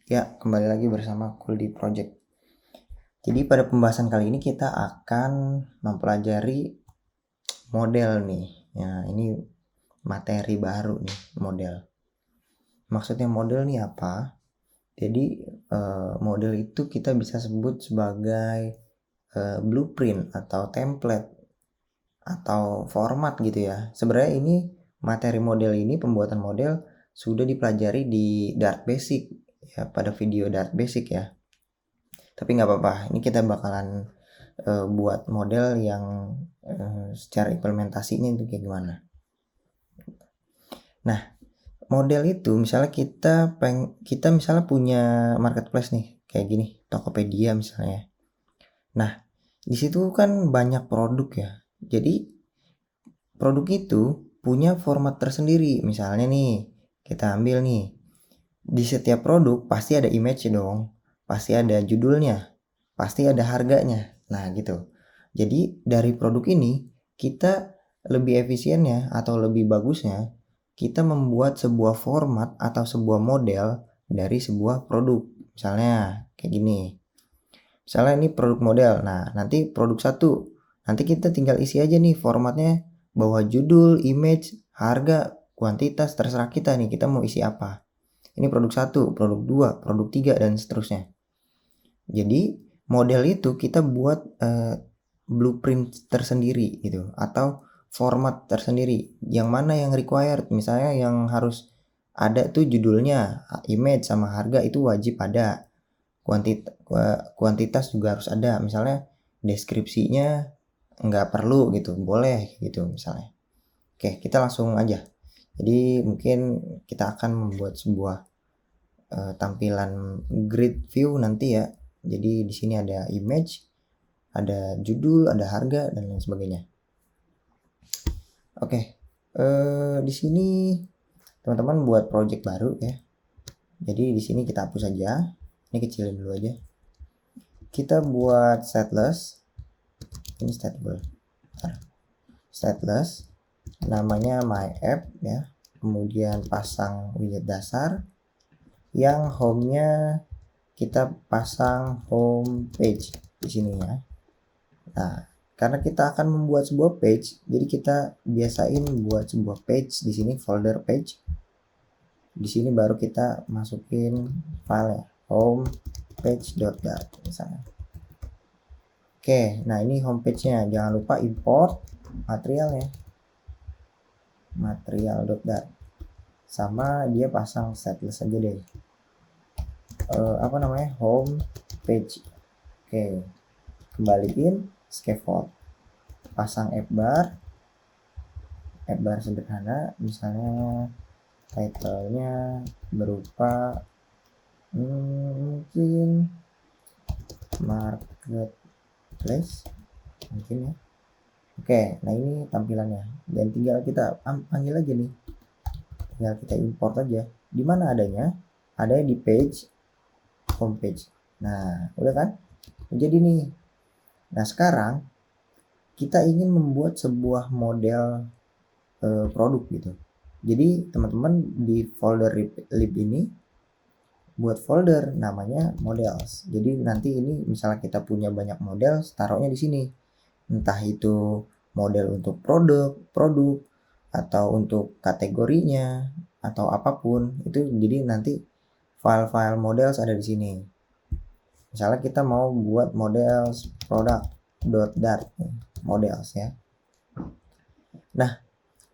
Ya, kembali lagi bersama Kuldi Project. Jadi pada pembahasan kali ini kita akan mempelajari model nih. Ya, ini materi baru nih, model. Maksudnya model nih apa? Jadi model itu kita bisa sebut sebagai blueprint atau template atau format gitu ya. Sebenarnya ini materi model ini, pembuatan model sudah dipelajari di Dart Basic ya, pada video Dart Basic ya. Tapi nggak apa-apa, ini kita bakalan buat model yang secara implementasinya itu kayak gimana. Nah, model itu misalnya kita misalnya punya marketplace nih, kayak gini, Tokopedia misalnya. Nah, di situ kan banyak produk ya. Jadi produk itu punya format tersendiri. Misalnya nih, kita ambil nih, di setiap produk pasti ada image dong, pasti ada judulnya, pasti ada harganya. Nah gitu. Jadi dari produk ini kita lebih efisiennya atau lebih bagusnya kita membuat sebuah format atau sebuah model dari sebuah produk. Misalnya kayak gini. Misalnya ini produk model. Nah nanti produk satu. Nanti kita tinggal isi aja nih formatnya, bahwa judul, image, harga, kuantitas, terserah kita nih kita mau isi apa. Ini produk 1, produk 2, produk 3 dan seterusnya. Jadi model itu kita buat blueprint tersendiri gitu atau format tersendiri. Yang mana yang required, misalnya yang harus ada tuh judulnya, image sama harga itu wajib ada. Kuantitas juga harus ada. Misalnya deskripsinya nggak perlu gitu, boleh gitu misalnya. Oke, kita langsung aja. Jadi mungkin kita akan membuat sebuah tampilan grid view nanti ya. Jadi di sini ada image, ada judul, ada harga dan lain sebagainya. Oke, di sini teman-teman buat project baru ya. Jadi di sini kita hapus aja. Ini kecilin dulu aja. Kita buat stateless. Ini statable. Stateless. Namanya my app ya. Kemudian pasang widget dasar. Yang home-nya kita pasang home page di sini ya. Nah, karena kita akan membuat sebuah page, jadi kita biasain buat sebuah page di sini folder page. Di sini baru kita masukin file home page.dart misalnya. Oke, nah ini homepage-nya. Jangan lupa import materialnya. Material.dart. Sama dia pasang stateless aja deh. Apa namanya? Home page. Oke. Kembaliin scaffold. Pasang app bar sederhana, misalnya title-nya berupa mungkin marketplace mungkin ya. Oke, nah ini tampilannya dan tinggal kita panggil aja nih, tinggal kita import aja. Di mana adanya? Ada di page homepage. Nah udah kan, jadi nih. Nah sekarang kita ingin membuat sebuah model produk gitu. Jadi teman-teman di folder lib ini buat folder namanya models. Jadi nanti ini misalnya kita punya banyak model, taruhnya di sini. Entah itu model untuk produk atau untuk kategorinya atau apapun itu. Jadi nanti file-file models ada di sini. Misalnya kita mau buat models product.dart models ya. Nah,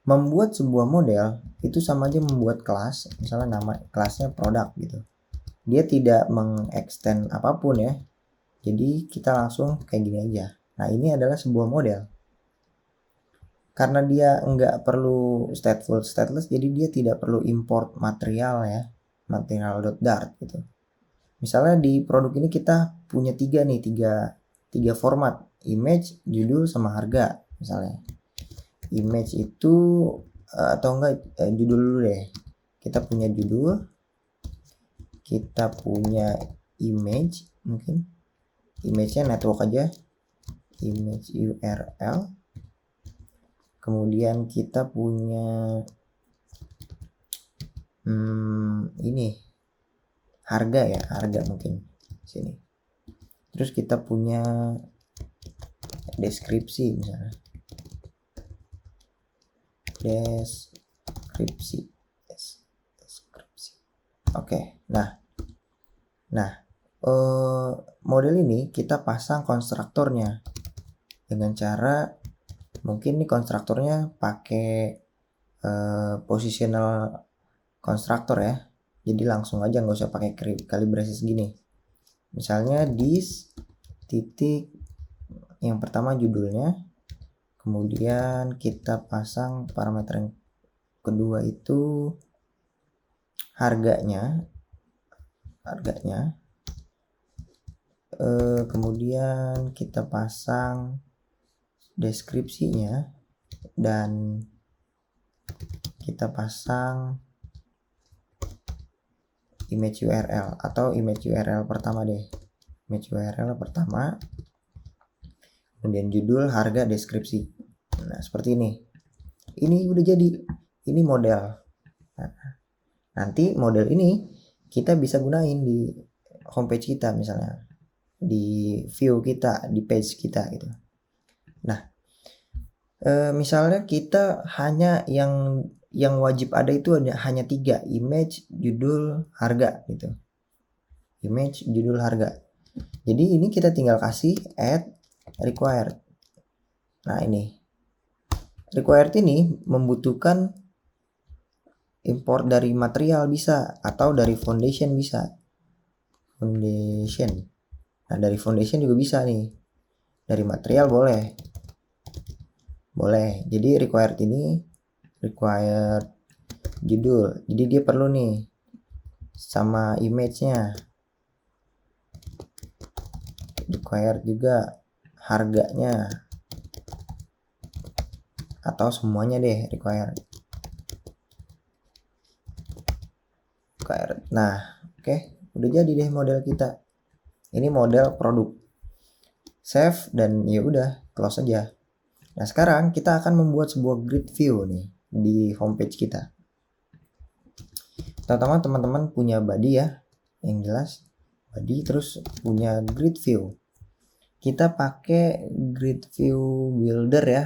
membuat sebuah model itu sama aja membuat kelas, misalnya nama kelasnya produk gitu. Dia tidak mengextend apapun ya. Jadi kita langsung kayak gini aja. Nah ini adalah sebuah model. Karena dia nggak perlu stateful stateless, jadi dia tidak perlu import material ya, material.dart gitu. Misalnya di produk ini kita punya tiga format, image, judul, sama harga misalnya. Image itu atau enggak judul dulu deh. Kita punya judul, kita punya image, mungkin image-nya network aja, image URL. Kemudian kita punya ini harga ya, harga mungkin sini. Terus kita punya deskripsi misalnya, deskripsi. Oke, nah model ini kita pasang konstruktornya dengan cara mungkin nih konstruktornya pakai positional konstruktor ya. Jadi langsung aja, nggak usah pakai kalibrasi segini. Misalnya this titik yang pertama judulnya, kemudian kita pasang parameter yang kedua itu harganya, kemudian kita pasang deskripsinya dan kita pasang image URL atau image URL pertama deh, image URL pertama, kemudian judul, harga, deskripsi. Nah seperti ini udah jadi, ini model. Nah, nanti model ini kita bisa gunain di homepage kita, misalnya di view kita, di page kita gitu. Nah misalnya kita hanya yang wajib ada itu hanya 3, image, judul, harga gitu. Image, judul, harga. Jadi ini kita tinggal kasih add required. Nah ini required ini membutuhkan import dari material bisa, atau dari foundation bisa. Foundation. Nah dari foundation juga bisa nih. Dari material boleh. Jadi required ini required judul. Jadi dia perlu nih sama image-nya. Required juga harganya, atau semuanya deh required. Nah oke, udah jadi deh model kita. Ini model produk. Save dan ya udah, close aja. Nah sekarang kita akan membuat sebuah grid view nih di homepage kita. Pertama teman-teman punya body ya, yang jelas body, terus punya grid view. Kita pakai grid view builder ya.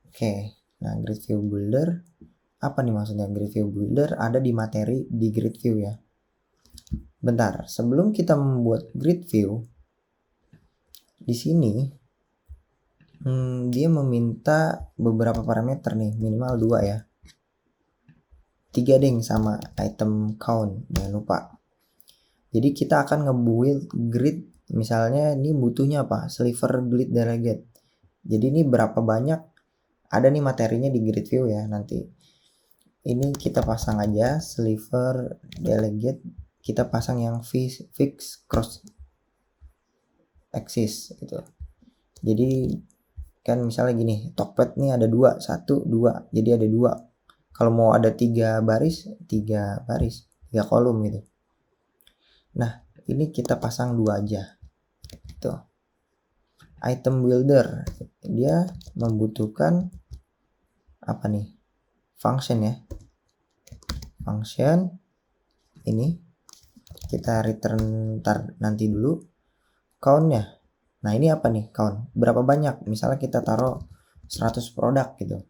Oke, nah grid view builder apa nih maksudnya? Grid view builder ada di materi di grid view ya. Bentar, sebelum kita membuat grid view, di sini dia meminta beberapa parameter nih, minimal 2 ya. 3 deh sama item count, jangan lupa. Jadi kita akan ngebuild grid, misalnya ini butuhnya apa? Sliver grid delegate. Jadi ini berapa banyak, ada nih materinya di grid view ya nanti. Ini kita pasang aja sliver delegate, kita pasang yang fix cross axis gitu. Jadi kan misalnya gini, Tokped nih ada 2, 1, 2, jadi ada 2. Kalau mau ada 3 baris, 3 kolom gitu. Nah ini kita pasang 2 aja gitu. Item builder dia membutuhkan apa nih, function ya. Function ini kita return nanti dulu. Countnya, nah ini apa nih count, berapa banyak, misalnya kita taruh 100 produk gitu.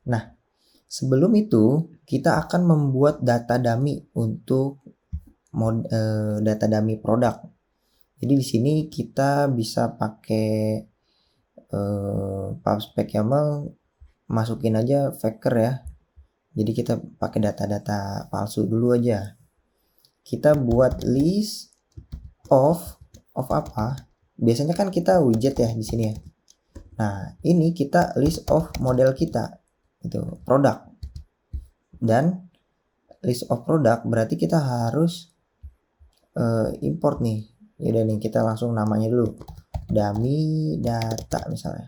Nah sebelum itu kita akan membuat data dummy untuk data dummy produk. Jadi di sini kita bisa pakai PubSpec YAML, masukin aja Faker ya. Jadi kita pakai data-data palsu dulu aja. Kita buat list of apa? Biasanya kan kita widget ya di sini ya. Nah, ini kita list of model kita. Itu produk. Dan list of produk berarti kita harus import nih. Yaudah nih kita langsung namanya dulu. Dummy data misalnya.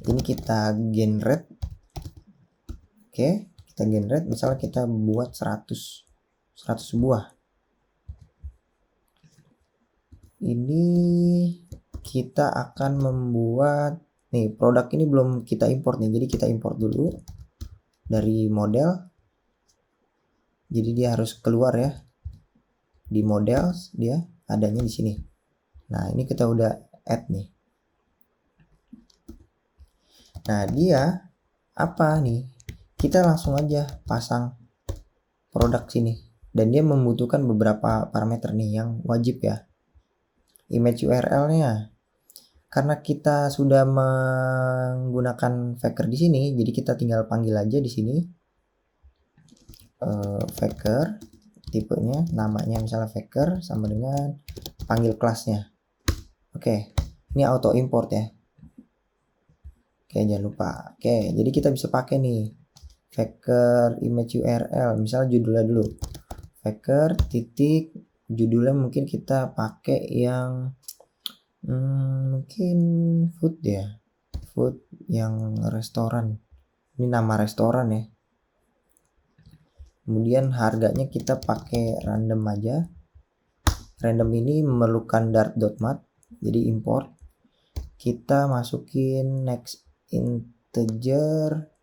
Ini kita generate. Oke, kita generate misalnya kita buat 100 buah. Ini kita akan membuat nih, produk ini belum kita import nih, jadi kita import dulu dari model. Jadi dia harus keluar ya. Di models dia adanya di sini. Nah, ini kita udah add nih. Nah, dia apa nih? Kita langsung aja pasang produk sini. Dan dia membutuhkan beberapa parameter nih yang wajib ya. Image URL-nya. Karena kita sudah menggunakan Faker di sini, jadi kita tinggal panggil aja di sini Faker, tipenya, namanya misalnya Faker sama dengan panggil kelasnya. Oke, ini auto import ya. Oke, jangan lupa. Oke, jadi kita bisa pakai nih Faker image URL, misalnya judulnya dulu. Faker titik judulnya mungkin kita pakai yang mungkin food ya, food yang restoran. Ini nama restoran ya. Kemudian harganya kita pakai random aja. Random ini memerlukan dart.mat, jadi import. Kita masukin next integer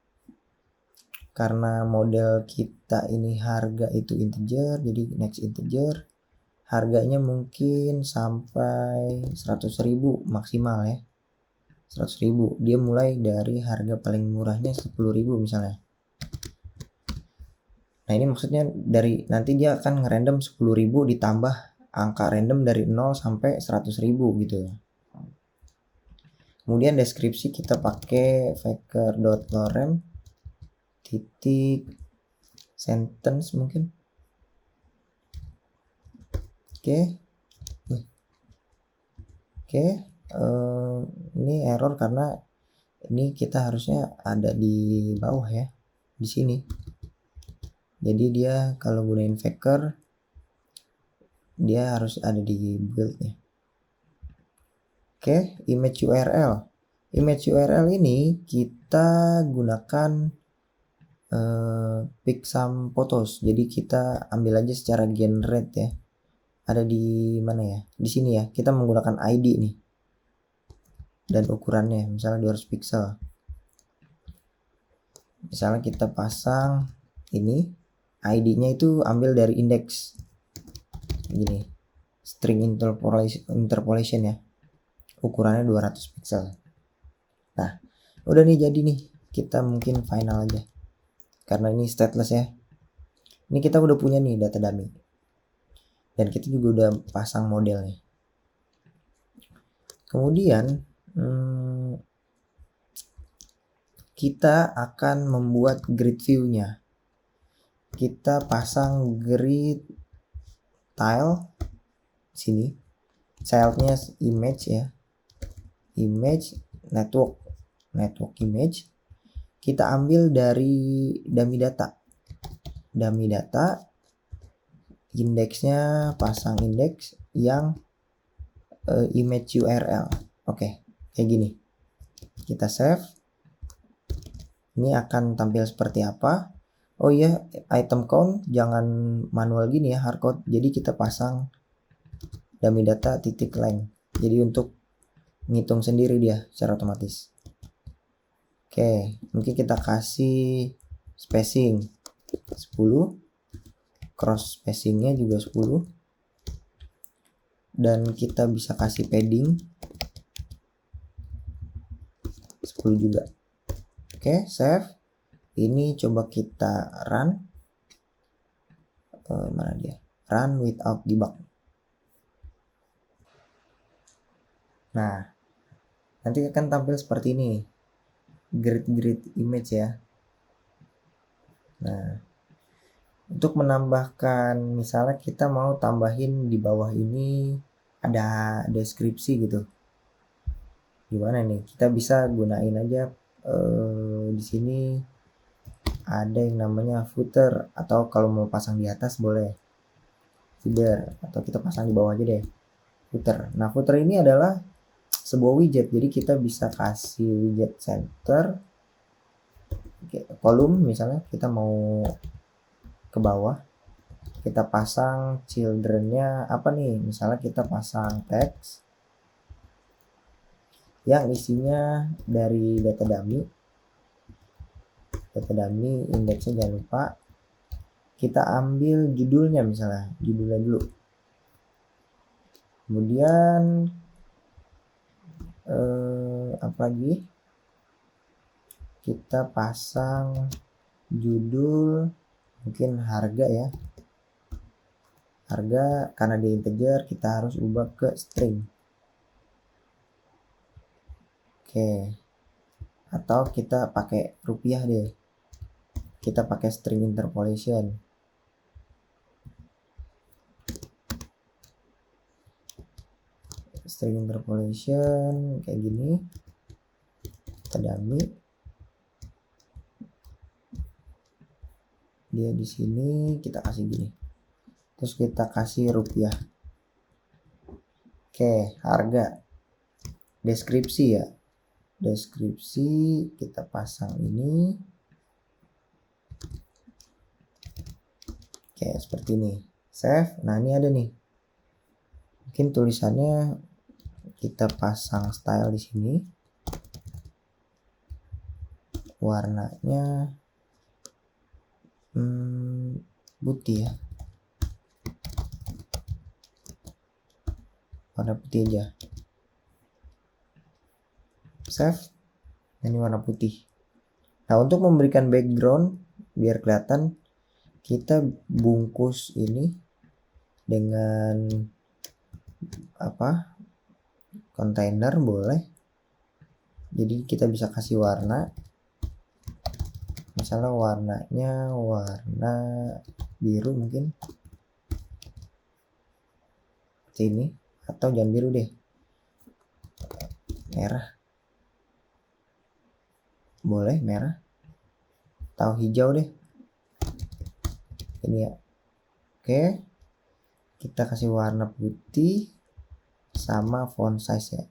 karena model kita ini harga itu integer, jadi next integer. Harganya mungkin sampai 100.000 maksimal ya. 100.000. Dia mulai dari harga paling murahnya 10.000 misalnya. Nah, ini maksudnya dari nanti dia akan ngerandom 10.000 ditambah angka random dari 0 sampai 100.000 gitu ya. Kemudian deskripsi kita pakai faker.lorem titik sentence mungkin. Oke, ini error karena ini kita harusnya ada di bawah ya, di sini. Jadi dia kalau gunain Faker dia harus ada di build-nya. Oke, image URL. Image URL ini kita gunakan pick some photos. Jadi kita ambil aja secara generate ya. Ada di mana ya? Di sini ya. Kita menggunakan ID nih. Dan ukurannya misalnya 200 pixel. Misalnya kita pasang ini, ID-nya itu ambil dari index. Gini. String interpolation ya. Ukurannya 200 pixel. Nah, udah nih jadi nih. Kita mungkin final aja. Karena ini stateless ya. Ini kita udah punya nih data dummy. Dan kita juga udah pasang modelnya. Kemudian kita akan membuat grid view-nya. Kita pasang grid tile sini. Child-nya image ya. Image network image. Kita ambil dari dummy data. Dummy data indeksnya pasang indeks yang image URL. Oke, kayak gini. Kita save. Ini akan tampil seperti apa? Oh iya, item count jangan manual gini ya, hardcode. Jadi kita pasang dummy data titik length. Jadi untuk ngitung sendiri dia secara otomatis. Oke, mungkin kita kasih spacing 10. Cross spacingnya juga 10. Dan kita bisa kasih padding 10 juga. Oke, save. Ini coba kita run. Mana dia? Run without debug. Nah, nanti akan tampil seperti ini. Grid image ya. Nah, untuk menambahkan misalnya kita mau tambahin di bawah ini ada deskripsi gitu. Gimana nih? Kita bisa gunain aja di sini ada yang namanya footer, atau kalau mau pasang di atas boleh footer, atau kita pasang di bawah aja deh footer. Nah, footer ini adalah sebuah widget, jadi kita bisa kasih widget center kolom. Misalnya kita mau ke bawah, kita pasang childrennya apa nih, misalnya kita pasang teks yang isinya dari data dummy indeksnya jangan lupa. kita ambil judulnya, misalnya judulnya dulu, kemudian apa lagi, kita pasang judul mungkin harga ya, harga karena dia integer kita harus ubah ke string. Oke, atau kita pakai rupiah deh, kita pakai string interpolation. String interpolation kayak gini, kita dummy, dia di sini kita kasih gini, terus kita kasih rupiah. Oke, harga, deskripsi ya, deskripsi kita pasang ini. Oke, seperti ini, save. Nah ini ada nih, mungkin tulisannya kita pasang style di sini, warnanya putih ya, warna putih aja, save. Ini warna putih. Nah untuk memberikan background biar kelihatan, kita bungkus ini dengan apa, kontainer boleh, jadi kita bisa kasih warna, misalnya warnanya warna biru mungkin seperti ini, atau jangan biru deh, merah boleh, merah atau hijau deh ini ya. Oke, kita kasih warna putih sama font size ya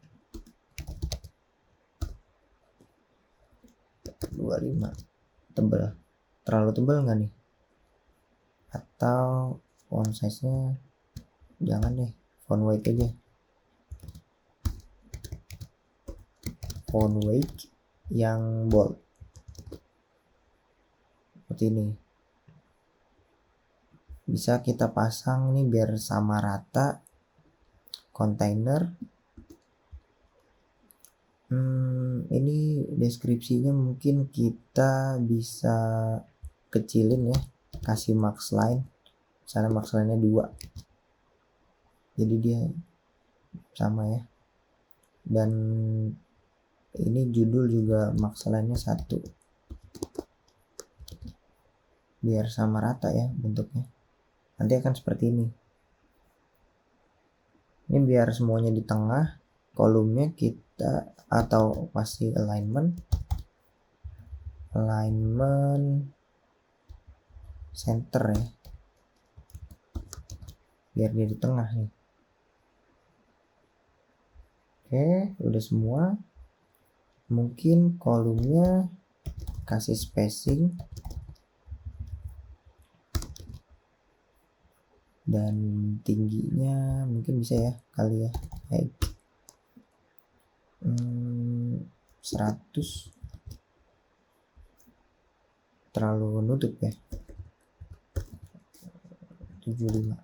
25, tebel, terlalu tebel nggak nih, atau font size nya jangan deh, font weight aja, font weight yang bold seperti ini. Bisa kita pasang nih biar sama rata kontainer. Ini deskripsinya mungkin kita bisa kecilin ya, kasih max line, misalnya max line nya 2, jadi dia sama ya. Dan ini judul juga max line nya 1, biar sama rata ya bentuknya, nanti akan seperti ini. Ini biar semuanya di tengah, kolomnya kita atau pasti alignment center ya, biar dia di tengah nih. Oke, udah semua. Mungkin kolomnya kasih spacing dan tingginya mungkin bisa ya kali ya, height 100, terlalu nutup ya, 75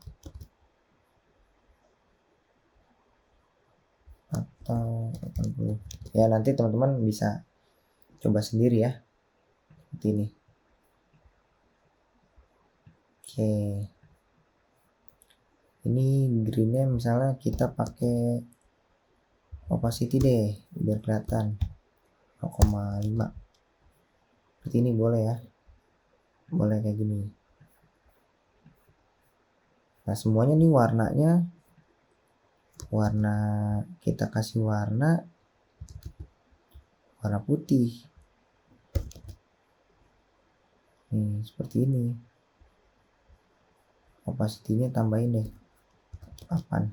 atau 80 ya, nanti teman-teman bisa coba sendiri ya seperti ini. Oke, ini greennya misalnya kita pakai opacity deh biar kelihatan 0,5 seperti ini, boleh ya, boleh kayak gini. Nah semuanya nih warnanya, warna kita kasih warna putih nih seperti ini. Opacity-nya tambahin deh 8.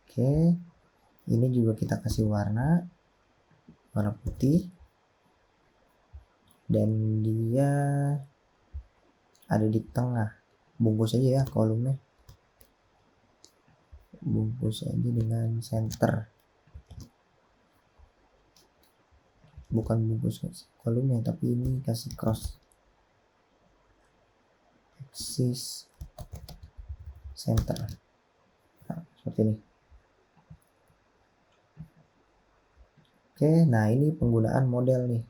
Oke, ini juga kita kasih warna putih dan dia ada di tengah. Bungkus aja ya kolomnya, bungkus aja dengan center, bukan bungkus kolomnya tapi ini kasih cross. axis center. Nah, seperti ini. Oke, nah ini penggunaan model nih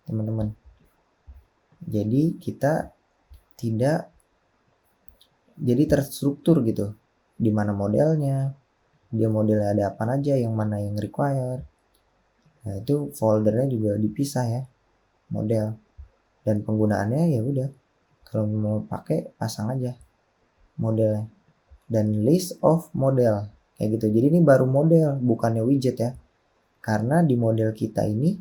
teman-teman. Jadi kita tidak jadi terstruktur gitu, di mana modelnya, dia modelnya ada apa aja, yang mana yang require. Nah itu foldernya juga dipisah ya, model. Dan penggunaannya ya udah, kalau mau pakai pasang aja modelnya. Dan list of model kayak gitu. Jadi ini baru model, bukannya widget ya. Karena di model kita ini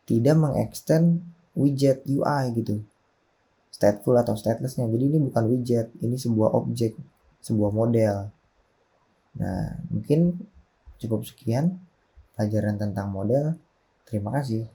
tidak mengextend widget UI gitu, stateful atau statelessnya. Jadi ini bukan widget, ini sebuah objek, sebuah model. Nah mungkin cukup sekian pelajaran tentang model. Terima kasih.